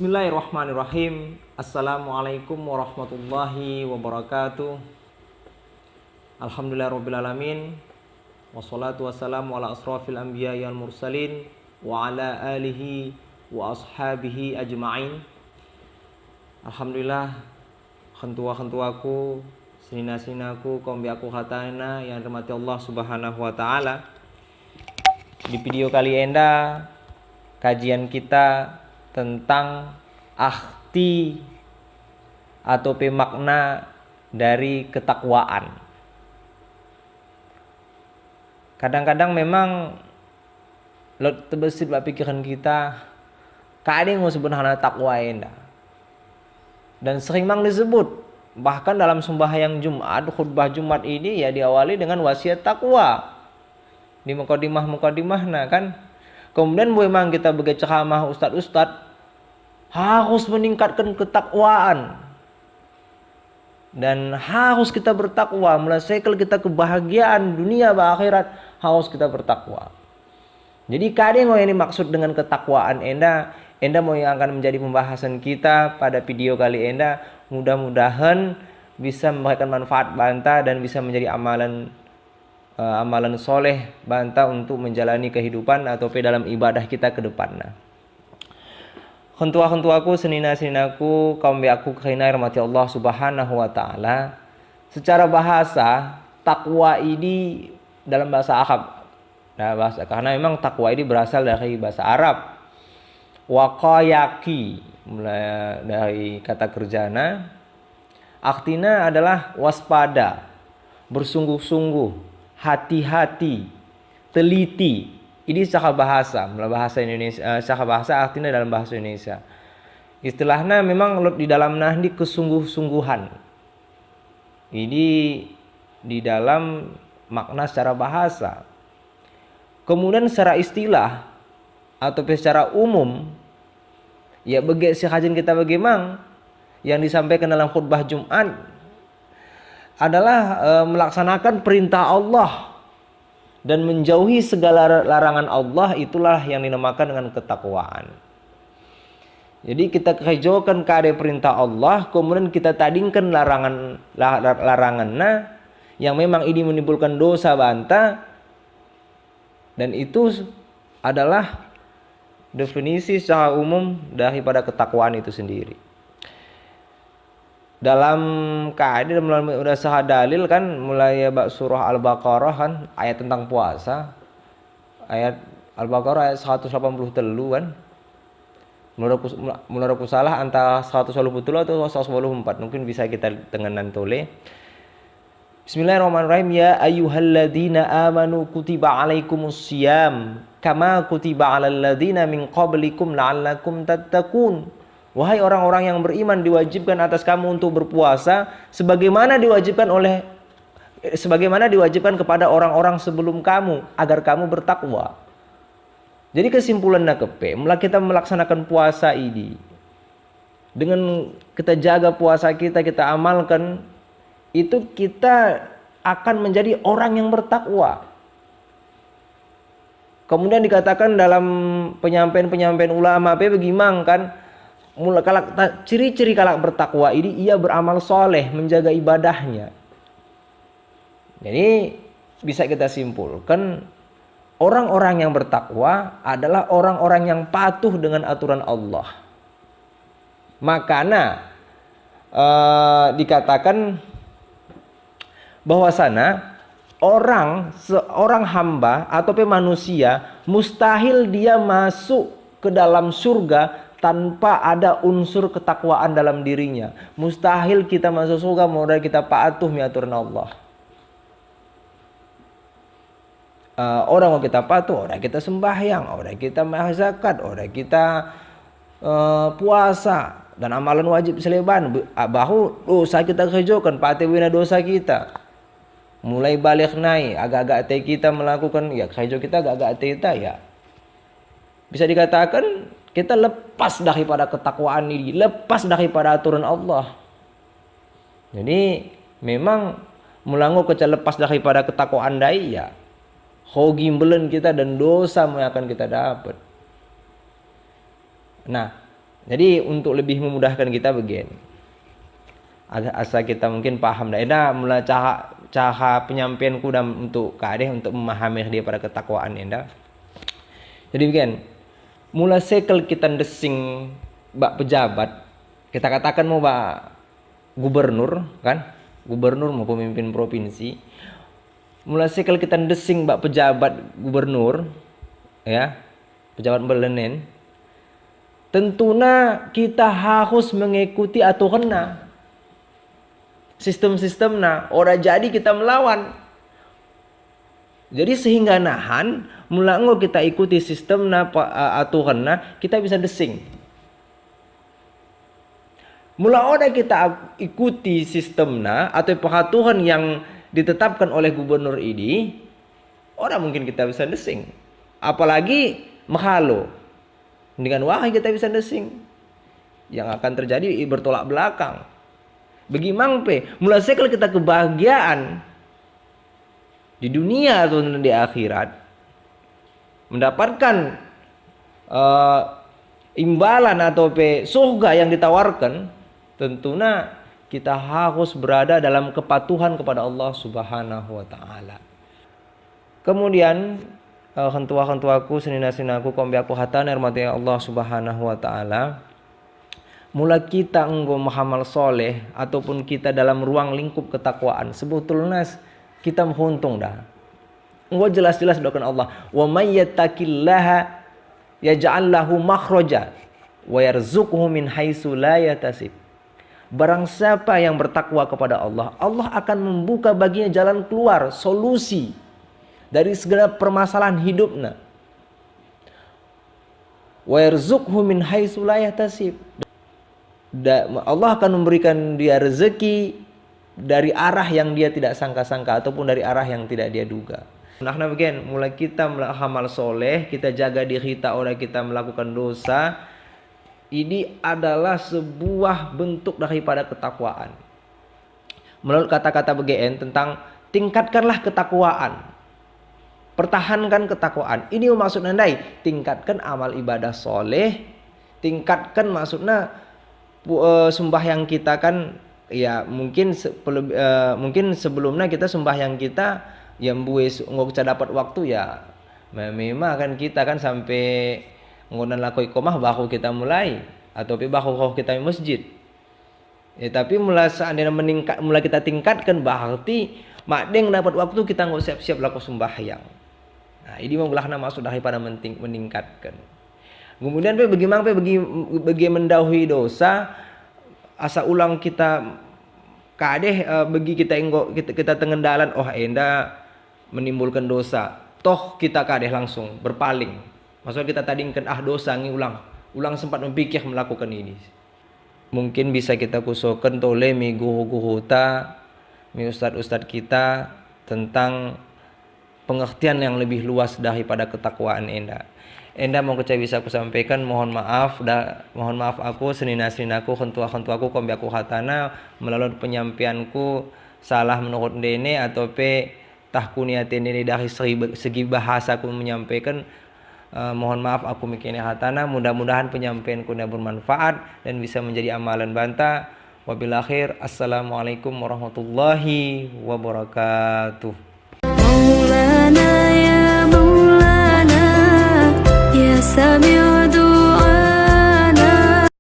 Bismillahirrahmanirrahim. Assalamualaikum warahmatullahi wabarakatuh. Alhamdulillahirrabbilalamin. Wassalatu wassalamu ala asrafil anbiya wal mursalin wa ala alihi wa ashabihi ajma'in. Alhamdulillah, khentua-khentuaku, senina-seninaku, kaum biaku khatana yang dirahmati Allah Subhanahu wa taala. Di video kali ini kajian kita tentang arti atau pemakna dari ketakwaan. Kadang-kadang memang lot terbesit buat pikiran kita, kadang mau sebenarnya takwa enda. Dan sering mang disebut, bahkan dalam sembahyang Jumat, khutbah Jumat ini ya diawali dengan wasiat takwa. Di mukadimah kan. Kemudian memang kita sebagai ceramah ustadz harus meningkatkan ketakwaan dan harus kita bertakwa, melesaikan kita kebahagiaan dunia dan akhirat, harus kita bertakwa. Jadi kadang yang dimaksud dengan ketakwaan enda mau yang akan menjadi pembahasan kita pada video kali enda, mudah-mudahan bisa memberikan manfaat banta dan bisa menjadi amalan soleh banta untuk menjalani kehidupan atau dalam ibadah kita ke depannya. Khentua-khentuaku, senina-seninaku, kaum biaku kehina rahmati Allah Subhanahu wa taala. Secara bahasa, takwa ini dalam bahasa Arab. Karena memang takwa ini berasal dari bahasa Arab. Waqayaki, mulai dari kata kerjana. Artinya adalah waspada, bersungguh-sungguh, hati-hati, teliti. Ini secara bahasa, bahasa Indonesia, secara bahasa artinya dalam bahasa Indonesia. Istilahnya memang di dalam nahdi kesungguh-sungguhan. Ini di dalam makna secara bahasa. Kemudian secara istilah atau secara umum, ya bagi sekajian kita bagaimana yang disampaikan dalam khutbah Jumat adalah melaksanakan perintah Allah dan menjauhi segala larangan Allah, itulah yang dinamakan dengan ketakwaan. Jadi kita kerjakan kade perintah Allah, kemudian kita tadingkan larangannya yang memang ini menimbulkan dosa banta, dan itu adalah definisi secara umum daripada ketakwaan itu sendiri. Dalam keadaan udah sah dalil kan, mulai surah Al-Baqarah kan, ayat tentang puasa, ayat Al-Baqarah ayat 183 kan, menurut aku salah antara 183 atau 184, mungkin bisa kita tenganan tole. Bismillahirrahmanirrahim. Ya ayyuhalladzina amanu kutiba alaikumusiyam kama kutiba alal ladzina min qablikum la'allakum tattaqun. Wahai orang-orang yang beriman, diwajibkan atas kamu untuk berpuasa sebagaimana diwajibkan kepada orang-orang sebelum kamu agar kamu bertakwa. Jadi kesimpulannya mulai kita melaksanakan puasa ini, dengan kita jaga puasa kita amalkan, itu kita akan menjadi orang yang bertakwa. Kemudian dikatakan dalam penyampaian ulama bagaimana kan, ciri-ciri kalak bertakwa ini ia beramal soleh, menjaga ibadahnya. Jadi bisa kita simpulkan orang-orang yang bertakwa adalah orang-orang yang patuh dengan aturan Allah. Makanya dikatakan bahwasana seorang hamba atau manusia mustahil dia masuk ke dalam surga tanpa ada unsur ketakwaan dalam dirinya. Mustahil kita masuk surga modal kita patuh aturan Allah. Orang mau kita patuh, orang kita sembahyang, orang kita zakat, orang kita puasa dan amalan wajib seleban. Bahu dosa kita kerjakan, patewina dosa kita. Mulai balik naik, agak-agak kita melakukan ya kerja kita agak-agak kita ya. Bisa dikatakan kita lepas daripada ketakwaan ini, lepas daripada aturan Allah. Jadi memang melanggu lepas daripada ketakwaan dai ya, hogimbelen kita dan dosa yang akan kita dapat. Nah, Jadi untuk lebih memudahkan kita begini, asal kita mungkin paham dah mulai cara penyampaianku dan untuk kadeh untuk memahami dia pada ketakwaan enda. Jadi begini, mulai sekel kita desing bak pejabat, kita katakan mau bak gubernur kan, gubernur mau pemimpin provinsi, mulai sekel kita desing bak pejabat gubernur ya, pejabat belenen, tentunya kita harus mengikuti aturan sistem-sistemnya. Ora jadi kita melawan. Jadi sehingga nahan mulango kita ikuti sistemnya aturannya, kita bisa desing. Mula ora kita ikuti sistemnya atau peraturan yang ditetapkan oleh gubernur ini, ora mungkin kita bisa desing. Apalagi mahalo. Dengan wahai kita bisa desing. Yang akan terjadi bertolak belakang. Bagaimana mulai sekali kita kebahagiaan di dunia atau di akhirat, mendapatkan imbalan atau surga yang ditawarkan, tentunya kita harus berada dalam kepatuhan kepada Allah Subhanahu wa taala. Kemudian hentua-hentuaku, senina-seninaku, kombiaku hatan hormati Allah Subhanahu wa taala. Mula kita enggo mahamal soleh ataupun kita dalam ruang lingkup ketakwaan, sebetulnya kita menguntung dah. Enggo jelas-jelas doakan Allah, wa may yattaqillaha yaj'al lahu makhraja wa yarzuqhu min haitsu la yahtasib. Barang siapa yang bertakwa kepada Allah, Allah akan membuka baginya jalan keluar, solusi dari segala permasalahan hidupnya. Wa yarzuqhu min haitsu la yahtasib. Allah akan memberikan dia rezeki dari arah yang dia tidak sangka-sangka ataupun dari arah yang tidak dia duga. Nah begini, mulai kita melakukan soleh, kita jaga diri kita, orang kita melakukan dosa, ini adalah sebuah bentuk daripada ketakwaan. Menurut kata-kata begini tentang tingkatkanlah ketakwaan, pertahankan ketakwaan. Ini maksudnya tingkatkan amal ibadah soleh, tingkatkan maksudnya sembahyang kita kan ya mungkin sebelumnya kita sembahyang kita yang bues nggak dapat waktu ya memang kan kita kan sampai ngonan lakoi komah bahu kita mulai atau bahu kita di masjid ya, tapi mulai seandainya mulai kita tingkatkan berarti makdeng dapat waktu kita nggak siap-siap laku sembahyang. Nah ini membelahna maksud daripada meningkatkan. Kemudian bagaimana bagi mendahului dosa, asa ulang kita kadeh bagi kita tengendalan enda menimbulkan dosa. Toh kita kadeh langsung berpaling. Maksudnya kita tadingkan dosa ulang sempat memikir melakukan ini. Mungkin bisa kita kusokan tole mi guru-guru ta, mi ustad-ustad kita tentang pengertian yang lebih luas daripada ketakwaan enda. Enda mau kecai bisa aku sampaikan, mohon maaf aku senina-seninaku, hentua-hentuaku, kombiaku hatana melalui penyampaianku salah menurut dene atau tahku niatin ini dari segi bahasaku menyampaikan, mohon maaf aku mikirnya hatana, mudah-mudahan penyampaianku bermanfaat dan bisa menjadi amalan banta. Wabil akhir, assalamualaikum warahmatullahi wabarakatuh.